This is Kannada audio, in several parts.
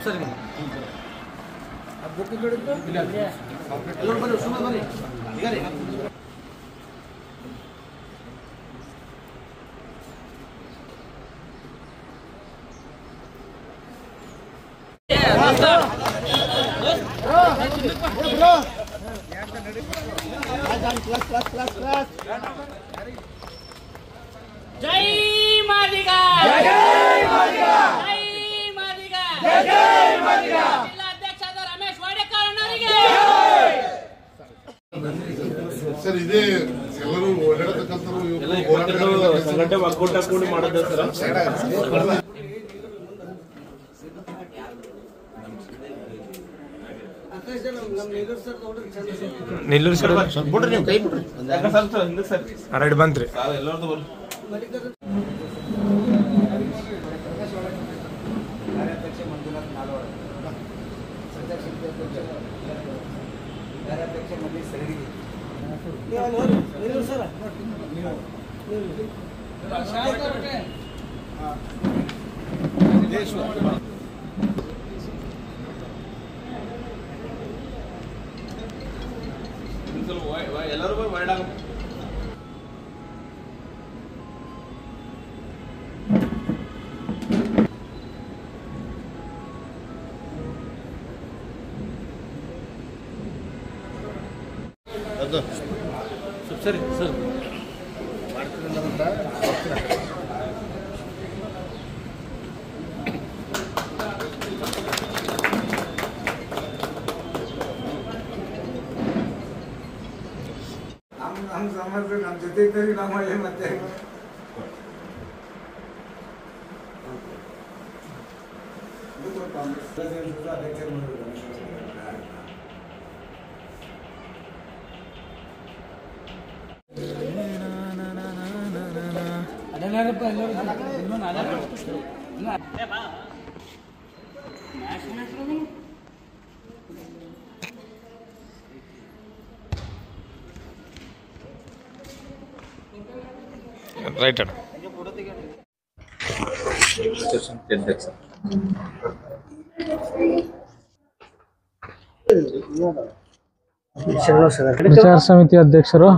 ಸರಿ ಬುಕ್ ಕಡಿದ್ದು ಎಲ್ಲರೂ ಬನ್ನಿ ಸುಮ್ಮನೆ ಬನ್ನಿ ಈಗ ರೀ जय मादिगा जय मादिगा जय मादिगा जय मादिगा जिल्लाध्यक्षರಾದ ರಮೇಶ್ ವಾಡೇಕರ್ ಅವರಿಗೆ ಸರ್ ಇದೇ ಎಲ್ಲರೂ ಓಡಾಡತಕ್ಕಂತರು ಸಂಘಟನೆ ಒಕ್ಕೂಟ ಕೂಡಿ ಮಾಡೋದು ಸರ್ ನಿಲ್ಲೂರು ಸರ್ ಬಿಡ್ರಿ ನೀವು ಕೈ ಬಿಡ್ರಿ ರೈಟ್ ಬಂತ್ರಿ ಎಲ್ಲರದು ಎಲ್ಲರೂ ವೈಡ್ ಆಗ ಸರಿ ಸರ್ ನಮ್ಮ ಸಮಾಜ ನಮ್ಮ ಜೊತೆ ಇದ್ದರೆ ನಾವು ಒಳ್ಳೆ ಮತ್ತೆ ರೈಟ್ ಅಣ್ಣ ವಿಚಾರ ಸಮಿತಿ ಅಧ್ಯಕ್ಷರು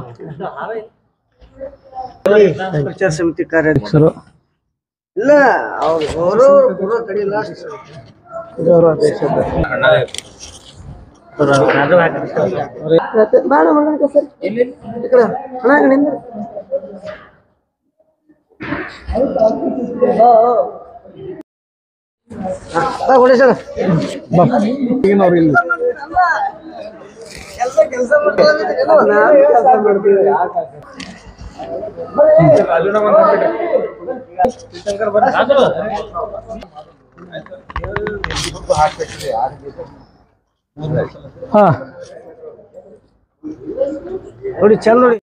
ವಿಚಾರ ಸಮಿತಿ ಕಾರ್ಯಾಧ್ಯಕ್ಷರು ಇಲ್ಲ ಅವರು ಪೂರ್ವ ಕಡೆ ಲಾಸ್ಟ್ ಗೌರವ ಅಧ್ಯಕ್ಷರು ಬಾಳ ಮಗ ಸರ್ ಇಲ್ಲಿ ಹಣ ಕಡೆಯಿಂದ ಸರ್ ಈಗಿನವ್ರು ಇಲ್ಲಿ ಕೆಲಸ ಮಾಡ್ತೀವಿ ಹಾ ನೋಡಿ ಚಂದ ನೋಡಿ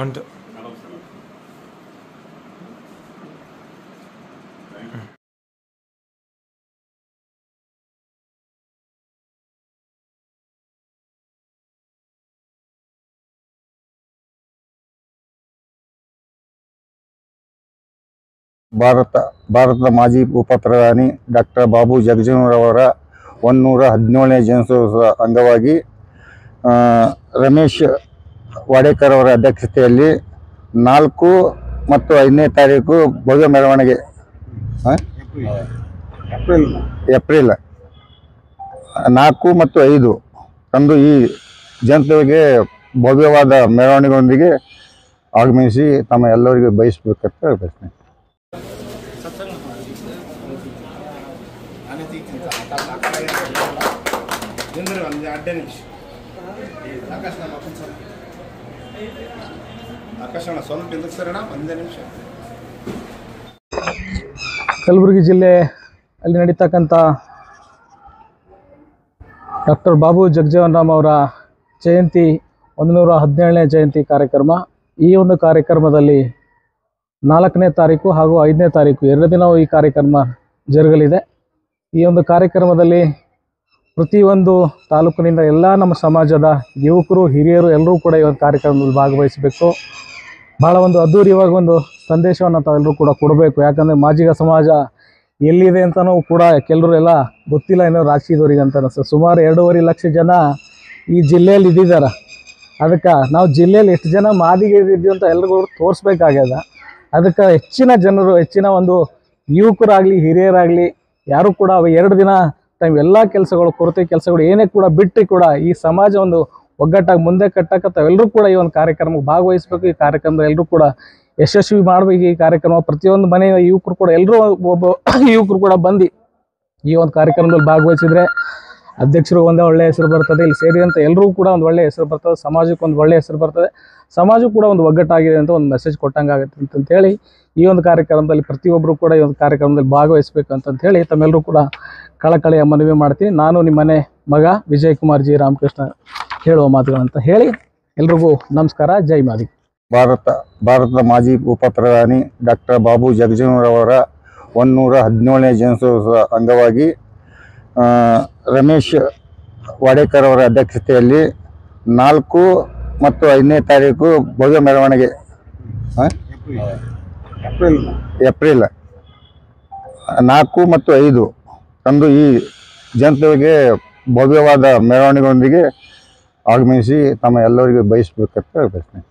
ಉಂಟು ಭಾರತದ ಮಾಜಿ ಉಪಪ್ರಧಾನಿ ಡಾಕ್ಟರ್ ಬಾಬು ಜಗಜೀವನರವರ 117ನೇ ಜನ್ಮದಿವಸದ ಅಂಗವಾಗಿ ರಮೇಶ್ ವಾಡೇಕರ್ ಅವರ ಅಧ್ಯಕ್ಷತೆಯಲ್ಲಿ 4 ಮತ್ತು 5ನೇ ತಾರೀಕು ಭವ್ಯ ಮೆರವಣಿಗೆ ಏಪ್ರಿಲ್ 4 ಮತ್ತು 5 ಅಂದು ಈ ಜನತೆಗೆ ಭವ್ಯವಾದ ಮೆರವಣಿಗೆಯೊಂದಿಗೆ ಆಗಮಿಸಿ ತಮ್ಮ ಎಲ್ಲರಿಗೂ ಬಯಸಬೇಕಂತ ಬಯಸ್ತೇನೆ. ಕಲಬುರಗಿ ಜಿಲ್ಲೆ ಅಲ್ಲಿ ನಡೀತಕ್ಕಂಥ ಡಾಕ್ಟರ್ ಬಾಬು ಜಗಜೀವನ್ ರಾಮ್ ಅವರ ಜಯಂತಿ 117ನೇ ಜಯಂತಿ ಕಾರ್ಯಕ್ರಮ. ಈ ಒಂದು ಕಾರ್ಯಕ್ರಮದಲ್ಲಿ 4ನೇ ತಾರೀಕು ಹಾಗೂ 5ನೇ ತಾರೀಕು 2 ದಿನವೂ ಈ ಕಾರ್ಯಕ್ರಮ ಜರುಗಲಿದೆ. ಈ ಒಂದು ಕಾರ್ಯಕ್ರಮದಲ್ಲಿ ಪ್ರತಿಯೊಂದು ತಾಲೂಕಿನಿಂದ ಎಲ್ಲ ನಮ್ಮ ಸಮಾಜದ ಯುವಕರು ಹಿರಿಯರು ಎಲ್ಲರೂ ಕೂಡ ಈ ಒಂದು ಕಾರ್ಯಕ್ರಮದಲ್ಲಿ ಭಾಗವಹಿಸಬೇಕು. ಭಾಳ ಒಂದು ಅದ್ಧೂರಿಯಾಗಿ ಒಂದು ಸಂದೇಶವನ್ನು ತಾವೆಲ್ಲರೂ ಕೂಡ ಕೊಡಬೇಕು. ಯಾಕಂದರೆ ಮಾದಿಗ ಸಮಾಜ ಎಲ್ಲಿದೆ ಅಂತಲೂ ಕೂಡ ಕೆಲವರು ಎಲ್ಲ ಗೊತ್ತಿಲ್ಲ ಏನೋ ರಾಜಕೀಯದವ್ರಿಗೆ ಅಂತ ಅನಿಸ್ತದೆ. ಸುಮಾರು 2.5 ಲಕ್ಷ ಜನ ಈ ಜಿಲ್ಲೆಯಲ್ಲಿ ಇದ್ದಿದ್ದಾರೆ. ಅದಕ್ಕೆ ನಾವು ಜಿಲ್ಲೆಯಲ್ಲಿ ಎಷ್ಟು ಜನ ಮಾದಿಗರು ಇದ್ದೀವಿ ಅಂತ ಎಲ್ರಿಗೂ ತೋರಿಸ್ಬೇಕಾಗ್ಯದ. ಅದಕ್ಕೆ ಹೆಚ್ಚಿನ ಜನರು, ಹೆಚ್ಚಿನ ಒಂದು ಯುವಕರಾಗಲಿ ಹಿರಿಯರಾಗಲಿ ಯಾರು ಕೂಡ 2 ದಿನ ಟೈಮ್ ಎಲ್ಲ ಕೆಲಸಗಳು, ಕೊರತೆ ಕೆಲಸಗಳು ಏನೇ ಕೂಡ ಬಿಟ್ಟು ಕೂಡ ಈ ಸಮಾಜ ಒಂದು ಒಗ್ಗಟ್ಟಾಗಿ ಮುಂದೆ ಕಟ್ಟಕ್ಕೆ ತಾವೆಲ್ಲರೂ ಕೂಡ ಈ ಒಂದು ಕಾರ್ಯಕ್ರಮಕ್ಕೆ ಭಾಗವಹಿಸಬೇಕು. ಈ ಕಾರ್ಯಕ್ರಮದಲ್ಲಿ ಎಲ್ಲರೂ ಕೂಡ ಯಶಸ್ವಿ ಮಾಡಬೇಕು. ಈ ಕಾರ್ಯಕ್ರಮ ಪ್ರತಿಯೊಂದು ಮನೆಯ ಯುವಕರು ಕೂಡ ಎಲ್ಲರೂ ಒಬ್ಬ ಯುವಕರು ಕೂಡ ಬಂದು ಈ ಒಂದು ಕಾರ್ಯಕ್ರಮದಲ್ಲಿ ಭಾಗವಹಿಸಿದರೆ ಅಧ್ಯಕ್ಷರು ಒಂದು ಒಳ್ಳೆಯ ಹೆಸರು ಬರ್ತದೆ, ಇಲ್ಲಿ ಸೇರಿದಂಥ ಎಲ್ಲರೂ ಕೂಡ ಒಂದು ಒಳ್ಳೆಯ ಹೆಸರು ಬರ್ತದೆ, ಸಮಾಜಕ್ಕೆ ಒಂದು ಒಳ್ಳೆಯ ಹೆಸರು ಬರ್ತದೆ, ಸಮಾಜ ಕೂಡ ಒಂದು ಒಗ್ಗಟ್ಟಾಗಿದೆ ಅಂತ ಒಂದು ಮೆಸೇಜ್ ಕೊಟ್ಟಂಗಾಗುತ್ತೆ ಅಂತಂತೇಳಿ ಈ ಒಂದು ಕಾರ್ಯಕ್ರಮದಲ್ಲಿ ಪ್ರತಿಯೊಬ್ಬರು ಕೂಡ ಈ ಒಂದು ಕಾರ್ಯಕ್ರಮದಲ್ಲಿ ಭಾಗವಹಿಸಬೇಕು ಅಂತಂತೇಳಿ ತಮ್ಮೆಲ್ಲರೂ ಕೂಡ ಕಳಕಳಿಯ ಮನವಿ ಮಾಡ್ತೀನಿ. ನಾನು ನಿಮ್ಮ ಮನೆ ಮಗ ವಿಜಯ್ ಕುಮಾರ್ ಜಿ ರಾಮಕೃಷ್ಣ ಹೇಳುವ ಮಾತುಗಳಂತ ಹೇಳಿ ಎಲ್ರಿಗೂ ನಮಸ್ಕಾರ. ಜೈ ಮಾದಿಗ. ಭಾರತದ ಮಾಜಿ ಉಪ ಪ್ರಧಾನಿ ಡಾಕ್ಟರ್ ಬಾಬು ಜಗಜೀವನರವರ 117ನೇ ಜಯಂತ್ಯೋತ್ಸವ ಅಂಗವಾಗಿ ರಮೇಶ್ ವಾಡೇಕರ್ ಅವರ ಅಧ್ಯಕ್ಷತೆಯಲ್ಲಿ 4 ಮತ್ತು 5ನೇ ತಾರೀಕು ಭವ್ಯ ಮೆರವಣಿಗೆ ಏಪ್ರಿಲ್ 4 ಮತ್ತು 5 ಅಂದು ಈ ಜಯಂತಿಗೆ ಭವ್ಯವಾದ ಮೆರವಣಿಗೆಯೊಂದಿಗೆ ಆಗಮಿಸಿ ತಮ್ಮ ಎಲ್ಲರಿಗೂ ಬಯಸಬೇಕಂತ ಹೇಳ್ತೀನಿ.